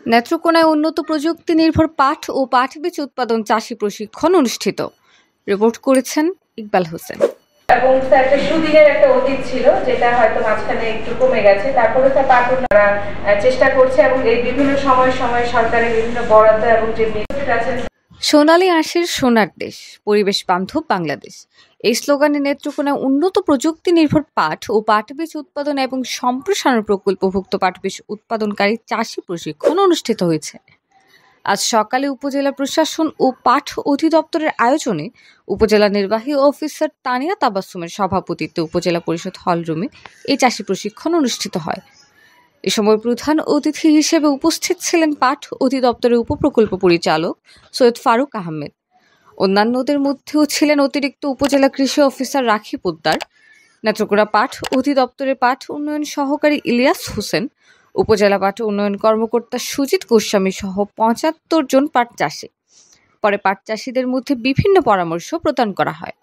নেত্রকোনায় উন্নত প্রযুক্তি নির্ভর পাট ও পাট বীজ উৎপাদন চাষী প্রশিক্ষণ অনুষ্ঠিত। রিপোর্ট করেছেন ইকবাল হোসেন। এবং একটা সুদিনের একটা অতীত ছিল, যেটা হয়তো মাঝখানে একটু কমে গেছে। তারপরে পাট উন্নয়ন চেষ্টা করছে এবং এই বিভিন্ন সময় সরকারের বিভিন্ন বরাদ্দ এবং যে আছে সোনালী আঁশের সোনার দেশ, পরিবেশ বান্ধব বাংলাদেশ, এই স্লোগানে নেত্রকোনায় উন্নত প্রযুক্তি নির্ভর পাট ও পাট বীজ উৎপাদন এবং সম্প্রসারণ প্রকল্পভুক্ত পাট বীজ উৎপাদনকারী চাষী প্রশিক্ষণ অনুষ্ঠিত হয়েছে। আজ সকালে উপজেলা প্রশাসন ও পাট অধিদপ্তরের আয়োজনে উপজেলা নির্বাহী অফিসার তানিয়া তাবাসসুমের সভাপতিত্বে উপজেলা পরিষদ হলরুমে এই চাষী প্রশিক্ষণ অনুষ্ঠিত হয়। এ সময় প্রধান অতিথি হিসেবে উপস্থিত ছিলেন পাট অধিদপ্তরের উপপ্রকল্প পরিচালক সৈয়দ ফারুক আহমেদ। অন্যান্যদের মধ্যেও ছিলেন অতিরিক্ত উপজেলা কৃষি অফিসার রাখি পোদ্দার, নেত্রকোনা পাট অধিদপ্তরের পাট উন্নয়ন সহকারী ইলিয়াস হোসেন, উপজেলা পাট উন্নয়ন কর্মকর্তা সুজিত গোস্বামী সহ ৭৫ জন পাট চাষী। পরে পাট চাষীদের মধ্যে বিভিন্ন পরামর্শ প্রদান করা হয়।